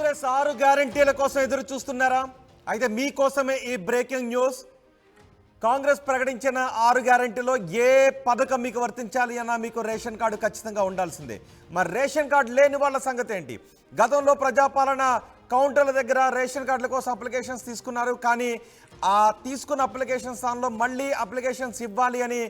కాంగ్రెస్ 6 గ్యారెంటీల కోసం ఎదురు చూస్తున్నారా? అయితే మీకోసమే ఈ బ్రేకింగ్ న్యూస్. కాంగ్రెస్ ప్రకటించిన 6 గ్యారెంటీలో ఏ పథకం మీకు వర్తించాలి అన్నా మీకు రేషన్ కార్డు ఖచ్చితంగా ఉండాల్సిందే. మరి రేషన్ కార్డు లేని వాళ్ళ సంగతి ఏంటి? గతంలో ప్రజాపాలన కౌంటర్ల దగ్గర రేషన్ కార్డుల కోసం అప్లికేషన్స్ తీసుకున్నారు. కానీ ఆ తీసుకున్న అప్లికేషన్ స్థానంలో మళ్ళీ అప్లికేషన్స్ ఇవ్వాలి అని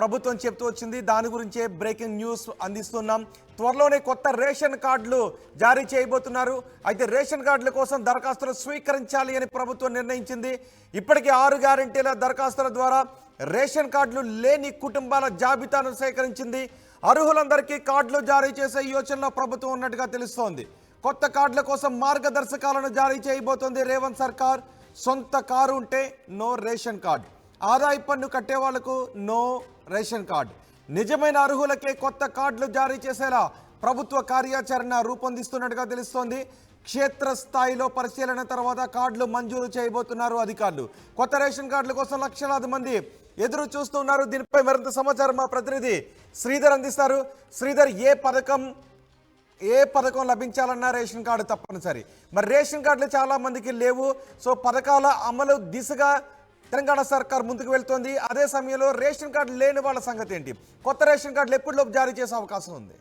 ప్రభుత్వం చెప్తూ వచ్చింది. దాని గురించే బ్రేకింగ్ న్యూస్ అందిస్తున్నాం. త్వరలోనే కొత్త రేషన్ కార్డులు జారీ చేయబోతున్నారు. అయితే రేషన్ కార్డుల కోసం దరఖాస్తులు స్వీకరించాలి అని ప్రభుత్వం నిర్ణయించింది. ఇప్పటికే 6 గ్యారెంటీల దరఖాస్తుల ద్వారా రేషన్ కార్డులు లేని కుటుంబాల జాబితాను సేకరించింది. అర్హులందరికీ కార్డులు జారీ చేసే యోచనలో ప్రభుత్వం ఉన్నట్టుగా తెలుస్తోంది. కొత్త కార్డుల కోసం మార్గదర్శకాలను జారీ చేయబోతోంది రేవంత్ సర్కార్. సొంత కారు ఉంటే నో రేషన్ కార్డు, ఆదాయ పన్ను కట్టే వాళ్లకు నో రేషన్ కార్డు, నిజమైన అర్హులకే కొత్త కార్డులు జారీ చేసేలా ప్రభుత్వ కార్యాచరణ రూపొందిస్తున్నట్టుగా తెలుస్తోంది. క్షేత్రస్థాయిలో పరిశీలన తర్వాత కార్డులు మంజూరు చేయబోతున్నారు అధికారులు. కొత్త రేషన్ కార్డుల కోసం లక్షలాది మంది ఎదురు చూస్తున్నారు. దీనిపై మరింత సమాచారం మా ప్రతినిధి శ్రీధర్ అందిస్తారు. శ్రీధర్, ఏ పథకం లభించాలన్నా రేషన్ కార్డు తప్పనిసరి. మరి రేషన్ కార్డులు చాలా మందికి లేవు. సో పథకాల అమలు దిశగా తెలంగాణ సర్కార్ ముందుకు వెళ్తోంది. అదే సమయంలో రేషన్ కార్డు లేని వాళ్ళ సంగతి ఏంటి? కొత్త రేషన్ కార్డులు ఎప్పటిలోపు జారీ చేసే అవకాశం ఉంది?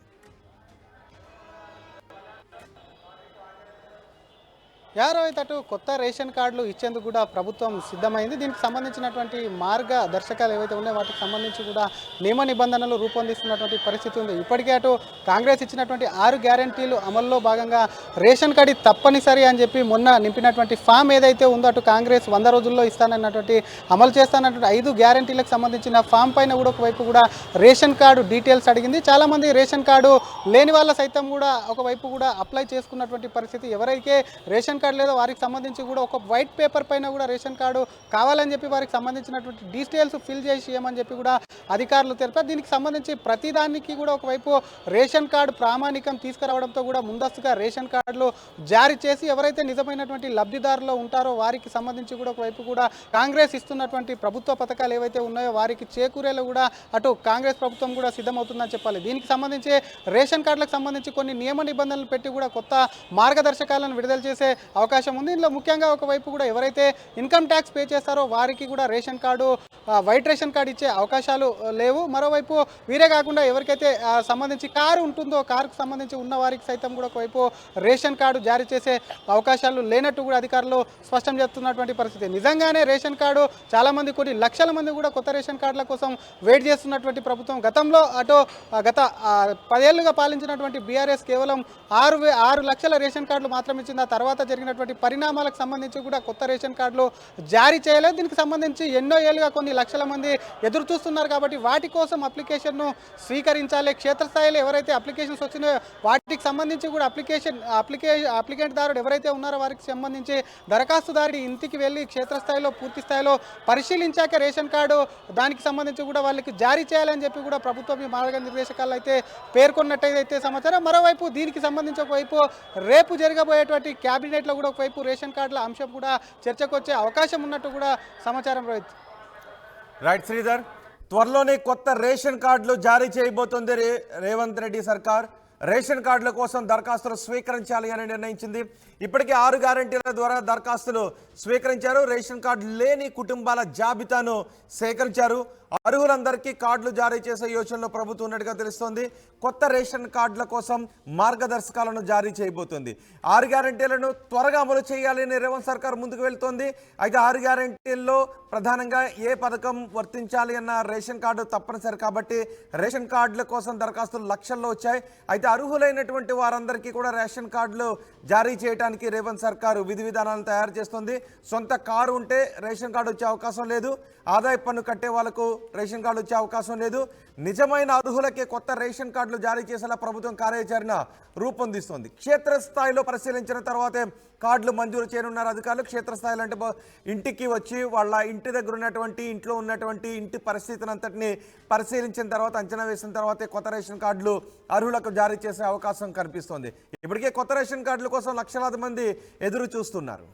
యారోయిత్ అటు కొత్త రేషన్ కార్డులు ఇచ్చేందుకు కూడా ప్రభుత్వం సిద్ధమైంది. దీనికి సంబంధించినటువంటి మార్గదర్శకాలు ఏవైతే ఉన్నాయో వాటికి సంబంధించి కూడా నియమ నిబంధనలు రూపొందిస్తున్నటువంటి పరిస్థితి ఉంది. ఇప్పటికే అటు కాంగ్రెస్ ఇచ్చినటువంటి 6 గ్యారెంటీలు అమల్లో భాగంగా రేషన్ కార్డు తప్పనిసరి అని చెప్పి మొన్న నింపినటువంటి ఫామ్ ఏదైతే ఉందో అటు కాంగ్రెస్ 100 రోజుల్లో ఇస్తానన్నటువంటి అమలు చేస్తానటువంటి 5 గ్యారెంటీలకు సంబంధించిన ఫామ్ పైన కూడా ఒకవైపు కూడా రేషన్ కార్డు డీటెయిల్స్ అడిగింది. చాలామంది రేషన్ కార్డు లేని వాళ్ళ సైతం కూడా ఒకవైపు కూడా అప్లై చేసుకున్నటువంటి పరిస్థితి. ఎవరైతే రేషన్ కార్డు లేదో వారికి సంబంధించి కూడా ఒక వైట్ పేపర్ పైన కూడా రేషన్ కార్డు కావాలని చెప్పి వారికి సంబంధించినటువంటి డీటెయిల్స్ ఫిల్ చేసి ఇవ్వమని చెప్పి కూడా అధికారులు తెలిపారు. దీనికి సంబంధించి ప్రతిదానికి కూడా ఒకవైపు రేషన్ కార్డు ప్రామాణికం తీసుకురావడంతో కూడా ముందస్తుగా రేషన్ కార్డులు జారీ చేసి ఎవరైతే నిజమైనటువంటి లబ్ధిదారులు ఉంటారో వారికి సంబంధించి కూడా ఒకవైపు కూడా కాంగ్రెస్ ఇస్తున్నటువంటి ప్రభుత్వ పథకాలు ఏవైతే ఉన్నాయో వారికి చేకూరేలా కూడా అటు కాంగ్రెస్ ప్రభుత్వం కూడా సిద్ధమవుతుందని చెప్పాలి. దీనికి సంబంధించి రేషన్ కార్డులకు సంబంధించి కొన్ని నియమ నిబంధనలు పెట్టి కూడా కొత్త మార్గదర్శకాలను విడుదల చేసే అవకాశం ఉంది. ఇందులో ముఖ్యంగా ఒకవైపు కూడా ఎవరైతే ఇన్కమ్ ట్యాక్స్ పే చేస్తారో వారికి కూడా ration card white ration card ఇచ్చే అవకాశాలు లేవు. మరోవైపు వీరే కాకుండా ఎవరికైతే సంబంధించి కారు ఉంటుందో కారుకు సంబంధించి ఉన్న వారికి సైతం కూడా ఒకవైపు రేషన్ కార్డు జారీ చేసే అవకాశాలు లేనట్టు కూడా అధికారులు స్పష్టం చేస్తున్నటువంటి పరిస్థితి. నిజంగానే రేషన్ కార్డు చాలామంది కొన్ని లక్షల మంది కూడా కొత్త రేషన్ కార్డుల కోసం వెయిట్ చేస్తున్నటువంటి ప్రభుత్వం గతంలో గత 10 ఏళ్లుగా పాలించినటువంటి బీఆర్ఎస్ కేవలం 6 లక్షల రేషన్ కార్డులు మాత్రం ఇచ్చింది. ఆ తర్వాత జరిగినటువంటి పరిణామాలకు సంబంధించి కూడా కొత్త రేషన్ కార్డులు జారీ చేయలేదు. దీనికి సంబంధించి ఎన్నో ఏళ్ళుగా కొన్ని లక్షల మంది ఎదురు చూస్తున్నారు. కాబట్టి వాటి కోసం అప్లికేషన్ను స్వీకరించాలి. క్షేత్రస్థాయిలో ఎవరైతే అప్లికేషన్స్ వచ్చినాయో వాటికి సంబంధించి కూడా అప్లికెంట్ దారుడు ఎవరైతే ఉన్నారో వారికి సంబంధించి దరఖాస్తుదారుడి ఇంటికి వెళ్ళి క్షేత్రస్థాయిలో పూర్తి స్థాయిలో పరిశీలించాక రేషన్ కార్డు దానికి సంబంధించి కూడా వాళ్ళకి జారీ చేయాలని చెప్పి కూడా ప్రభుత్వం ఈ మార్గనిర్దేశకాలు అయితే పేర్కొన్నట్టయితే సమాచారం. మరోవైపు దీనికి సంబంధించి ఒకవైపు రేపు జరగబోయేటువంటి క్యాబినెట్లో కూడా ఒకవైపు రేషన్ కార్డుల అంశం కూడా చర్చకు వచ్చే అవకాశం ఉన్నట్టు కూడా సమాచారం. రైట్ శ్రీధర్, త్వరలోనే కొత్త రేషన్ కార్డులు జారీ చేయబోతోంది రేవంత్ రెడ్డి సర్కార్. రేషన్ కార్డుల కోసం దరఖాస్తులు స్వీకరించాలి అని నిర్ణయించింది. ఇప్పటికే 6 గ్యారెంటీల ద్వారా దరఖాస్తులు స్వీకరించారు. రేషన్ కార్డు లేని కుటుంబాల జాబితాను సేకరించారు. అర్హులందరికీ కార్డులు జారీ చేసే యోచనలో ప్రభుత్వం ఉన్నట్టుగా తెలుస్తోంది. కొత్త రేషన్ కార్డుల కోసం మార్గదర్శకాలను జారీ చేయబోతోంది. 6 గ్యారెంటీలను త్వరగా అమలు చేయాలని రేవంత్ సర్కార్ ముందుకు వెళ్తోంది. అయితే 6 గ్యారెంటీల్లో ప్రధానంగా ఏ పథకం వర్తించాలి అన్న రేషన్ కార్డు తప్పనిసరి. కాబట్టి రేషన్ కార్డుల కోసం దరఖాస్తులు లక్షల్లో వచ్చాయి. అయితే అర్హులైనటువంటి వారందరికీ కూడా రేషన్ కార్డులు జారీ చేయడానికి రేవంత్ సర్కారు విధి విధానాలను తయారు చేస్తుంది. సొంత కారు ఉంటే రేషన్ కార్డు వచ్చే అవకాశం లేదు, ఆదాయ పన్ను కట్టే వాళ్ళకు రేషన్ కార్డు వచ్చే అవకాశం లేదు, నిజమైన అర్హులకే కొత్త రేషన్ కార్డులు జారీ చేసేలా ప్రభుత్వం కార్యాచరణ రూపొందిస్తోంది. క్షేత్రస్థాయిలో పరిశీలించిన తర్వాతే కార్డులు మంజూరు చేయనున్నారు అధికారులు. క్షేత్రస్థాయిలో అంటే ఇంటికి వచ్చి వాళ్ళ ఇంటి దగ్గర ఉన్నటువంటి ఇంట్లో ఉన్నటువంటి ఇంటి పరిస్థితిని అంతటిని పరిశీలించిన తర్వాత అంచనా వేసిన తర్వాతే కొత్త రేషన్ కార్డులు అర్హులకు జారీ చేసే అవకాశం కనిపిస్తోంది. ఇప్పటికే కొత్త రేషన్ కార్డుల కోసం లక్షలాది మంది ఎదురు చూస్తున్నారు.